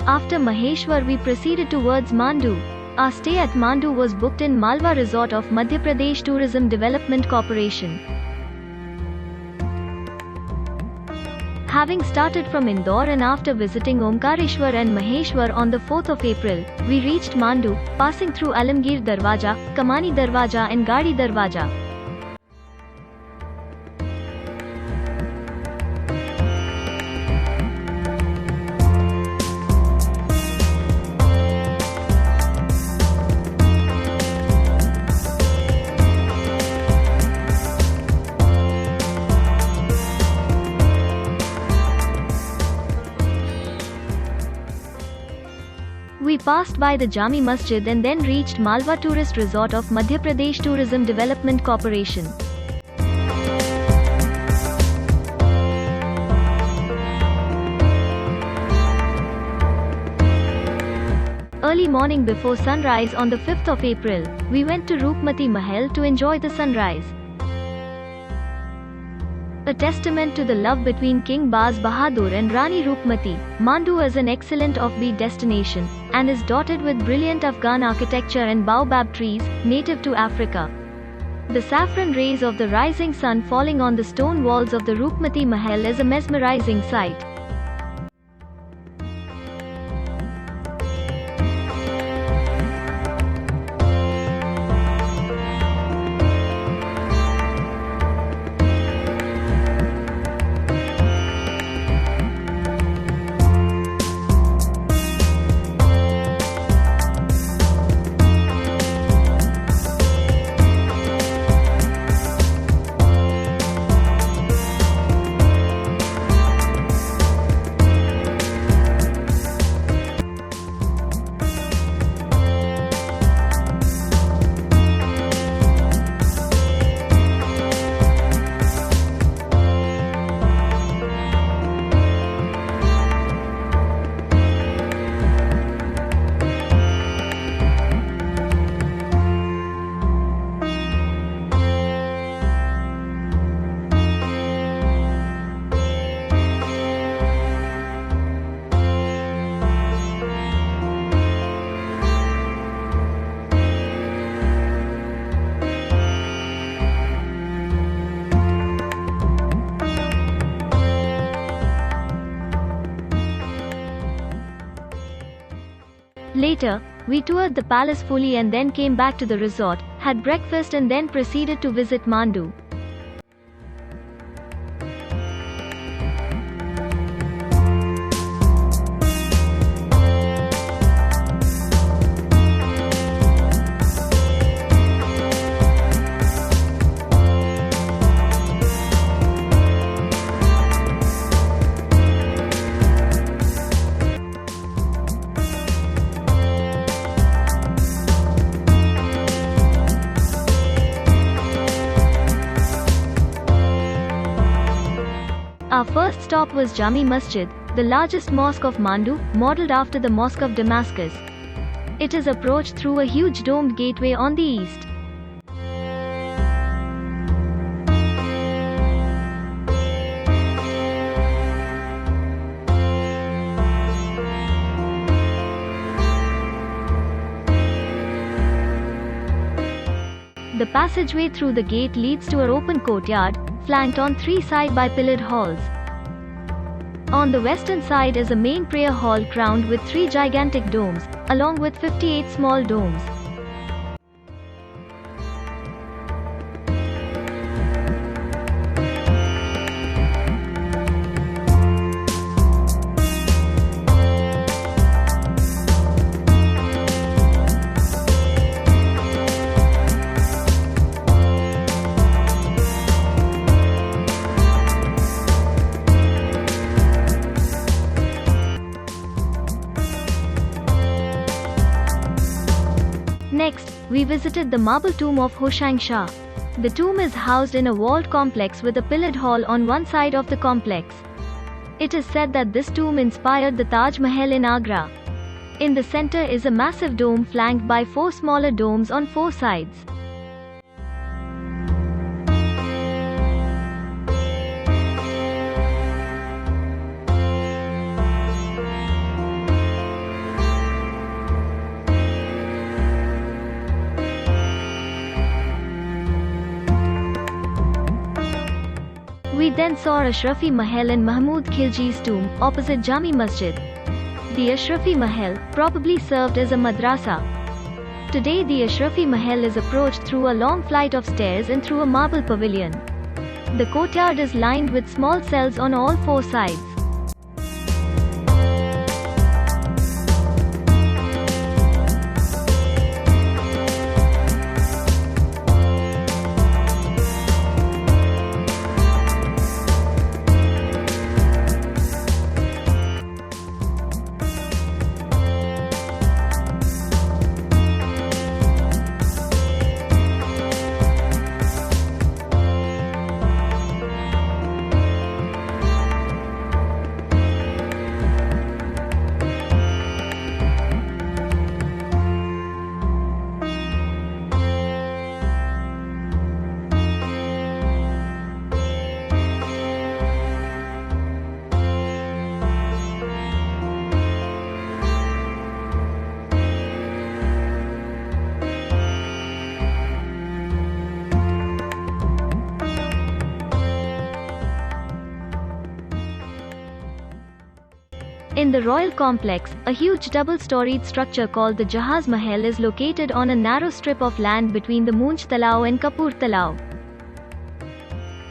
After Maheshwar we proceeded towards Mandu. Our stay at Mandu was booked in Malwa Resort of Madhya Pradesh Tourism Development Corporation. Having started from Indore and after visiting Omkareshwar and Maheshwar on the 4th of April, we reached Mandu, passing through Alamgir Darwaja, Kamani Darwaja and Gadi Darwaja. We passed by the Jami Masjid and then reached Malwa Tourist Resort of Madhya Pradesh Tourism Development Corporation. Early morning before sunrise on the 5th of April, we went to Roopmati Mahal to enjoy the sunrise. A testament to the love between King Baz Bahadur and Rani Roopmati, Mandu is an excellent offbeat destination, and is dotted with brilliant Afghan architecture and baobab trees, native to Africa. The saffron rays of the rising sun falling on the stone walls of the Roopmati Mahal is a mesmerizing sight. Later, we toured the palace fully and then came back to the resort, had breakfast and then proceeded to visit Mandu. Our first stop was Jami Masjid, the largest mosque of Mandu, modelled after the Mosque of Damascus. It is approached through a huge domed gateway on the east. The passageway through the gate leads to an open courtyard, flanked on three sides by pillared halls. On the western side is a main prayer hall crowned with three gigantic domes, along with 58 small domes. Next, we visited the marble tomb of Hoshang Shah. The tomb is housed in a walled complex with a pillared hall on one side of the complex. It is said that this tomb inspired the Taj Mahal in Agra. In the center is a massive dome flanked by four smaller domes on four sides. We then saw Ashrafi Mahal and Mahmud Khilji's tomb opposite Jami Masjid. The Ashrafi Mahal probably served as a madrasa. Today the Ashrafi Mahal is approached through a long flight of stairs and through a marble pavilion. The courtyard is lined with small cells on all four sides. In the royal complex, a huge double-storied structure called the Jahaz Mahal is located on a narrow strip of land between the Moonj Talao and Kapur Talao.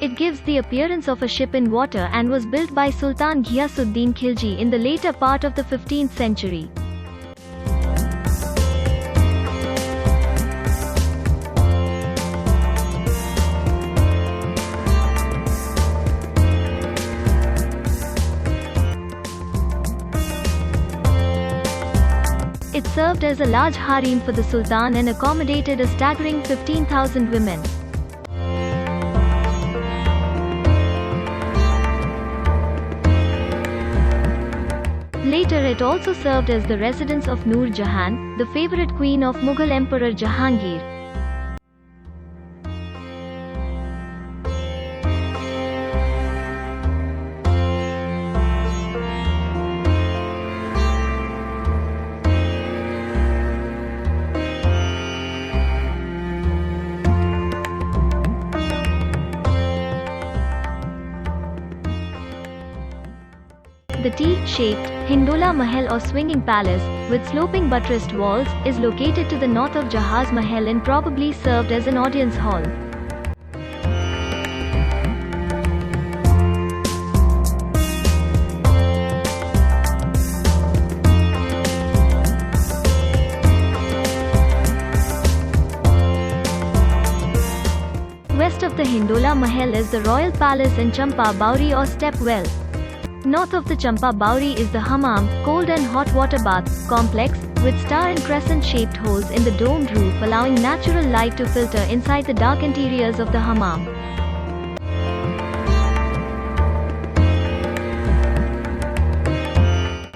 It gives the appearance of a ship in water and was built by Sultan Ghiyasuddin Khilji in the later part of the 15th century. It served as a large harem for the Sultan and accommodated a staggering 15,000 women. Later it also served as the residence of Noor Jahan, the favorite queen of Mughal Emperor Jahangir. The T-shaped Hindola Mahal or swinging palace, with sloping buttressed walls, is located to the north of Jahaz Mahal and probably served as an audience hall. West of the Hindola Mahal is the Royal Palace and Champa Bauri or Step Well. North of the Champa Bauri is the Hammam, cold and hot water bath, complex, with star and crescent-shaped holes in the domed roof allowing natural light to filter inside the dark interiors of the Hammam.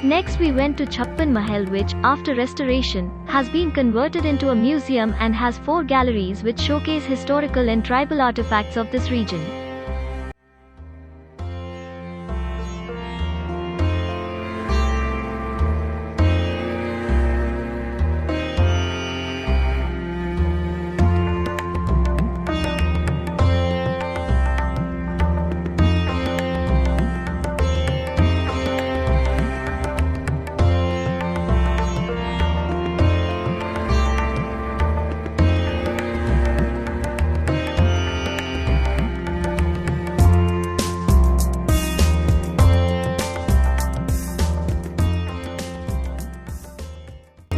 Next we went to Chhappan Mahal which, after restoration, has been converted into a museum and has 4 galleries which showcase historical and tribal artifacts of this region.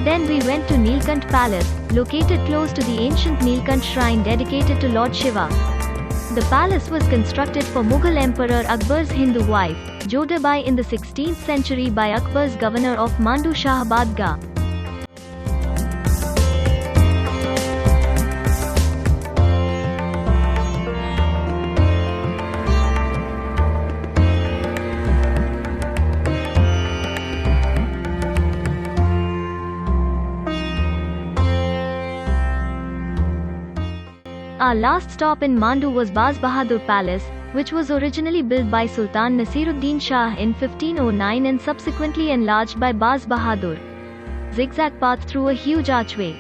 Then we went to Neelkant Palace, located close to the ancient Neelkant shrine dedicated to Lord Shiva. The palace was constructed for Mughal Emperor Akbar's Hindu wife, Jodhabai in the 16th century by Akbar's governor of Mandu Shah Badgah. Our last stop in Mandu was Baz Bahadur Palace, which was originally built by Sultan Nasiruddin Shah in 1509 and subsequently enlarged by Baz Bahadur. Zigzag path through a huge archway.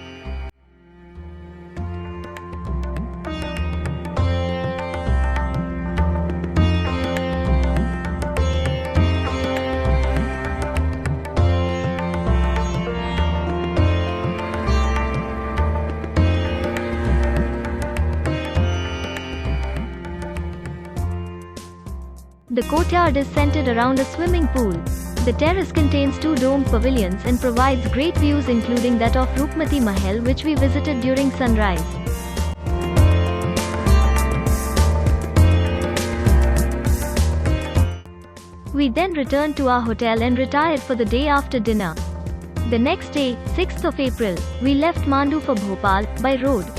The courtyard is centered around a swimming pool. The terrace contains 2 domed pavilions and provides great views, including that of Roopmati Mahal, which we visited during sunrise. We then returned to our hotel and retired for the day after dinner. The next day, 6th of April, we left Mandu for Bhopal by road.